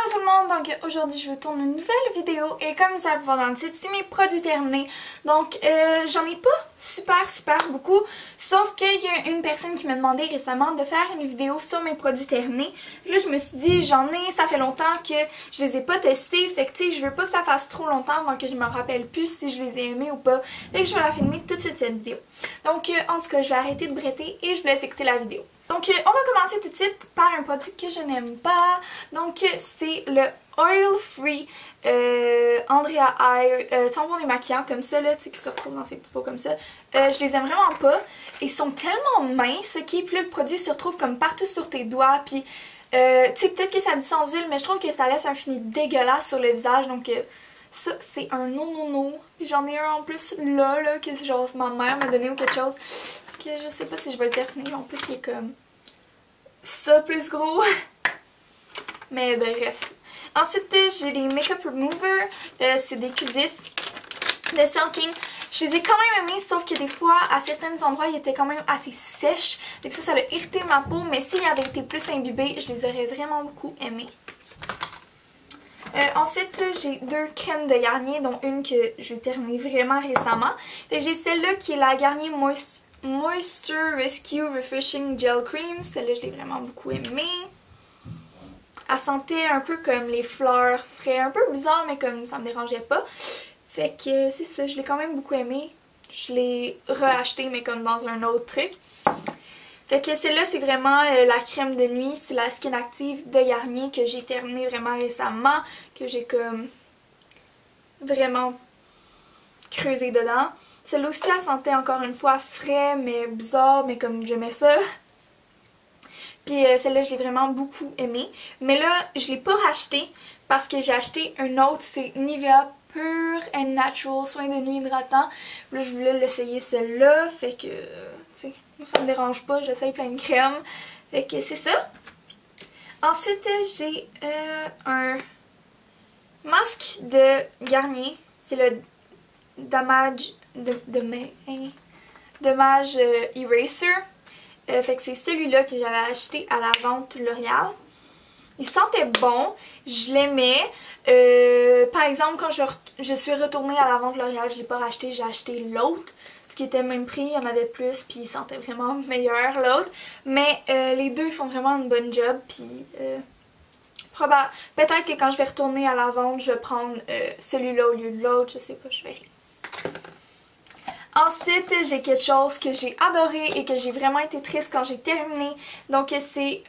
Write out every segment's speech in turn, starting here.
Allô tout le monde, donc aujourd'hui je vous tourne une nouvelle vidéo et comme ça vous voir dans le titre, c'est mes produits terminés. Donc j'en ai pas super beaucoup, sauf qu'il y a une personne qui m'a demandé récemment de faire une vidéo sur mes produits terminés. Là je me suis dit j'en ai, ça fait longtemps que je les ai pas testés, fait que tu sais je veux pas que ça fasse trop longtemps avant que je me rappelle plus si je les ai aimés ou pas. Fait que je vais la filmer tout de suite cette vidéo. Donc en tout cas je vais arrêter de bretter et je vous laisse écouter la vidéo. Donc on va commencer tout de suite par un produit que je n'aime pas. Donc c'est le Oil Free Andrea Eye savon démaquillant comme ça là, tu sais, qui se retrouve dans ces petits pots comme ça. Je les aime vraiment pas. Ils sont tellement minces, ok, puis là le produit se retrouve comme partout sur tes doigts, puis tu sais peut-être que ça dit sans huile, mais je trouve que ça laisse un fini dégueulasse sur le visage, donc ça c'est un non. J'en ai un en plus là que genre ma mère m'a donné ou quelque chose. Que je sais pas si je vais le terminer, en plus il est comme ça plus gros. Mais bref. Ensuite j'ai les Makeup Remover, c'est des Q10 de Selking. Je les ai quand même aimés, sauf que des fois à certains endroits ils étaient quand même assez sèches, donc ça a irrité ma peau, mais s'ils avaient été plus imbibés je les aurais vraiment beaucoup aimés. Ensuite j'ai deux crèmes de Garnier, dont une que j'ai terminée vraiment récemment. J'ai celle-là qui est la Garnier Moisture Rescue Refreshing Gel Cream. Celle-là je l'ai vraiment beaucoup aimée. Elle sentait un peu comme les fleurs frais, un peu bizarre mais comme ça me dérangeait pas. Fait que c'est ça, je l'ai quand même beaucoup aimée. Je l'ai reacheté mais comme dans un autre truc. Fait que celle-là c'est vraiment la crème de nuit, c'est la Skin Active de Garnier que j'ai terminée vraiment récemment, que j'ai comme vraiment creusé dedans. Celle-là aussi elle sentait encore une fois frais mais bizarre, mais comme j'aimais ça. Puis celle-là je l'ai vraiment beaucoup aimée. Mais là je l'ai pas rachetée parce que j'ai acheté un autre, c'est Nivea Pure and Natural Soin de nuit hydratant. Là je voulais l'essayer celle-là, fait que tu sais, ça me dérange pas, j'essaye plein de crèmes. Fait que c'est ça. Ensuite j'ai un masque de Garnier, c'est le Damage Eraser. Fait que c'est celui-là que j'avais acheté à la vente L'Oréal. Il sentait bon, je l'aimais. Par exemple, quand je suis retournée à la vente L'Oréal, je l'ai pas racheté, j'ai acheté l'autre. Ce qui était le même prix, il y en avait plus, puis il sentait vraiment meilleur l'autre. Mais les deux font vraiment une bonne job, puis peut-être que quand je vais retourner à la vente, je vais prendre celui-là au lieu de l'autre, je sais pas, je verrai. Ensuite, j'ai quelque chose que j'ai adoré et que j'ai vraiment été triste quand j'ai terminé. Donc c'est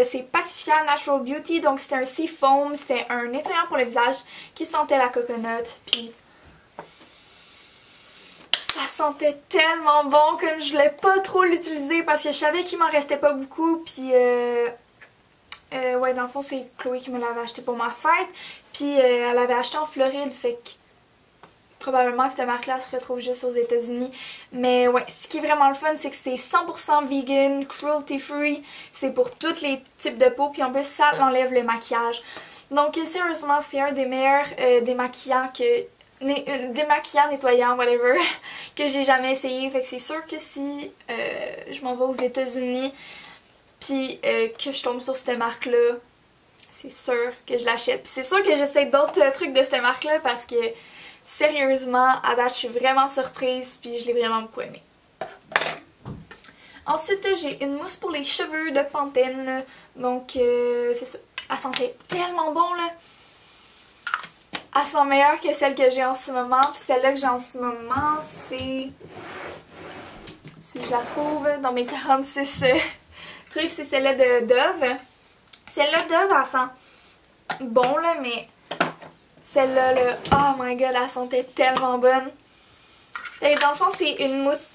c'est Pacifica Natural Beauty, donc c'est un Sea Foam, c'est un nettoyant pour le visage qui sentait la coconut, puis ça sentait tellement bon, comme je voulais pas trop l'utiliser parce que je savais qu'il m'en restait pas beaucoup, puis ouais, dans le fond c'est Chloé qui me l'avait acheté pour ma fête, puis elle l'avait acheté en Floride, fait que probablement que cette marque-là se retrouve juste aux États-Unis. Mais ouais, ce qui est vraiment le fun, c'est que c'est 100% vegan, cruelty free. C'est pour tous les types de peau. Puis en plus, ça enlève le maquillage. Donc sérieusement, c'est un des meilleurs démaquillants nettoyants, whatever, que j'ai jamais essayé. Fait que c'est sûr que si je m'en vais aux États-Unis puis que je tombe sur cette marque-là, c'est sûr que je l'achète. Puis c'est sûr que j'essaie d'autres trucs de cette marque-là parce que sérieusement, à date, je suis vraiment surprise puis je l'ai vraiment beaucoup aimé. Ensuite, j'ai une mousse pour les cheveux de Pantene. Donc, c'est ça. Elle sentait tellement bon, là. Elle sent meilleure que celle que j'ai en ce moment. Puis celle-là que j'ai en ce moment, c'est... Si je la trouve dans mes 46 trucs, c'est celle-là de Dove. Celle-là de Dove, elle sent bon, là, mais... Celle-là, là, oh my god, elle sentait tellement bonne. Et dans le fond, c'est une mousse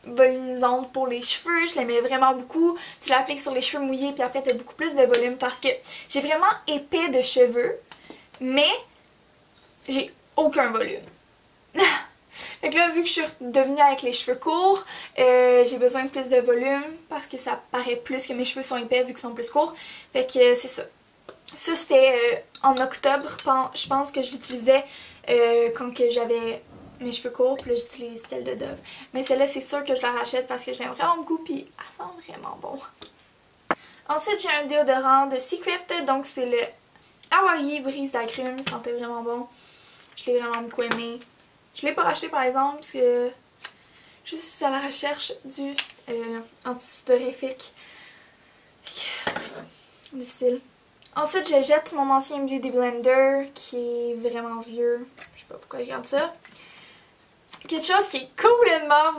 volumisante pour les cheveux. Je l'aimais vraiment beaucoup. Tu l'appliques sur les cheveux mouillés, puis après, tu as beaucoup plus de volume parce que j'ai vraiment épais de cheveux, mais j'ai aucun volume. Fait que là, vu que je suis devenue avec les cheveux courts, j'ai besoin de plus de volume parce que ça paraît plus que mes cheveux sont épais vu qu'ils sont plus courts. Fait que c'est ça. Ça c'était en octobre, je pense que je l'utilisais quand j'avais mes cheveux courts, puis là j'utilise celle de Dove. Mais celle-là c'est sûr que je la rachète parce que je l'aime vraiment beaucoup, puis elle sent vraiment bon. Ensuite, j'ai un déodorant de Secret, donc c'est le Hawaii Brise d'agrumes, il sentait vraiment bon. Je l'ai vraiment beaucoup aimé. Je l'ai pas racheté par exemple parce que je suis à la recherche du antisudorifique. Difficile. Ensuite, je jette mon ancien Beauty Blender qui est vraiment vieux. Je sais pas pourquoi je garde ça. Quelque chose qui est complètement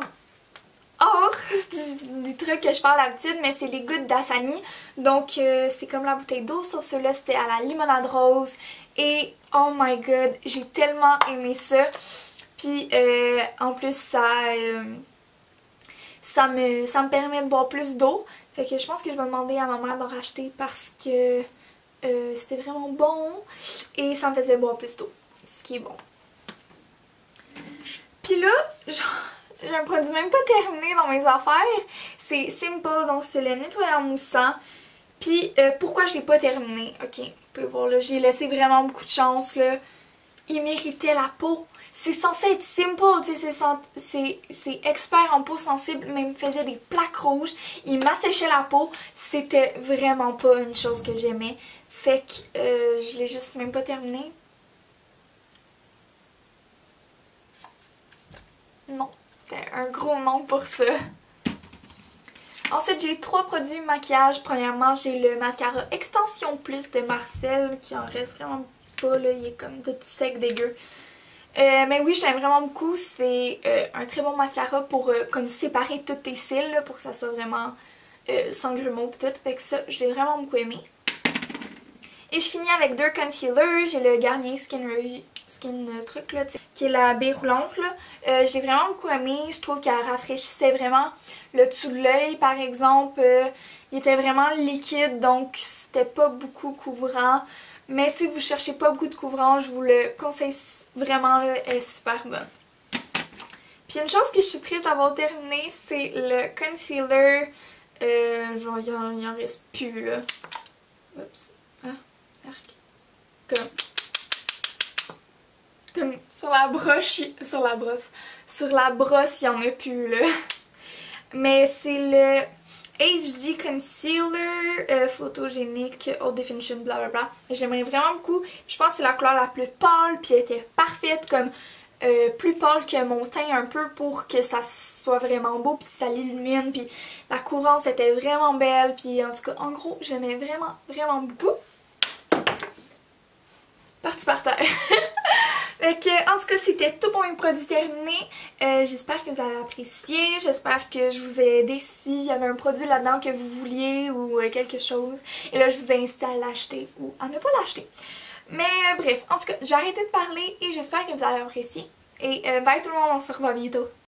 hors du truc que je fais à l'habitude, mais c'est les gouttes d'Asani. Donc c'est comme la bouteille d'eau, sauf ceux-là c'était à la limonade rose. Et oh my god, j'ai tellement aimé ça. Puis en plus ça me permet de boire plus d'eau. Fait que je pense que je vais demander à ma mère d'en racheter parce que c'était vraiment bon. Et ça me faisait boire plus d'eau, ce qui est bon. Puis là, j'ai un produit même pas terminé dans mes affaires. C'est Simple, donc c'est le nettoyant moussant. Puis pourquoi je l'ai pas terminé? Ok, vous pouvez voir là, j'ai laissé vraiment beaucoup de chance là. Il méritait la peau. C'est censé être Simple, tu sais, c'est expert en peau sensible, mais il me faisait des plaques rouges. Il m'asséchait la peau. C'était vraiment pas une chose que j'aimais. Fait que je l'ai juste même pas terminé. Non, c'était un gros non pour ça. Ensuite, j'ai 3 produits maquillage. Premièrement, j'ai le mascara Extension Plus de Marcel, qui en reste vraiment pas, là, il est comme tout sec, dégueu. Mais oui, j'aime vraiment beaucoup. C'est un très bon mascara pour comme séparer tous tes cils, là, pour que ça soit vraiment sans grumeaux et tout. Fait que ça, je l'ai vraiment beaucoup aimé. Et je finis avec 2 concealers. J'ai le Garnier Skin truc là, qui est la baie roulante là. Je l'ai vraiment beaucoup aimé. Je trouve qu'elle rafraîchissait vraiment le dessous de l'œil par exemple. Il était vraiment liquide donc c'était pas beaucoup couvrant. Mais si vous cherchez pas beaucoup de couvrant, je vous le conseille vraiment là, elle est super bonne. Puis une chose que je suis triste d'avoir terminé, c'est le concealer. Genre il en reste plus là. Oups. Ah, arc. Comme sur la brosse, il y en a plus là. Mais c'est le HD Concealer photogénique Haute Definition blablabla. J'aimerais vraiment beaucoup. Je pense que c'est la couleur la plus pâle puis elle était parfaite comme plus pâle que mon teint un peu pour que ça soit vraiment beau puis ça l'illumine puis la couleur était vraiment belle puis en tout cas en gros j'aimais vraiment beaucoup. Parti par terre. Fait que, en tout cas, c'était tout pour mes produits terminés. J'espère que vous avez apprécié. J'espère que je vous ai aidé s'il y avait un produit là-dedans que vous vouliez ou quelque chose. Et là, je vous ai incité à l'acheter ou à ne pas l'acheter. Mais bref, en tout cas, je vais arrêter de parler et j'espère que vous avez apprécié. Et bye tout le monde, on se revoit bientôt.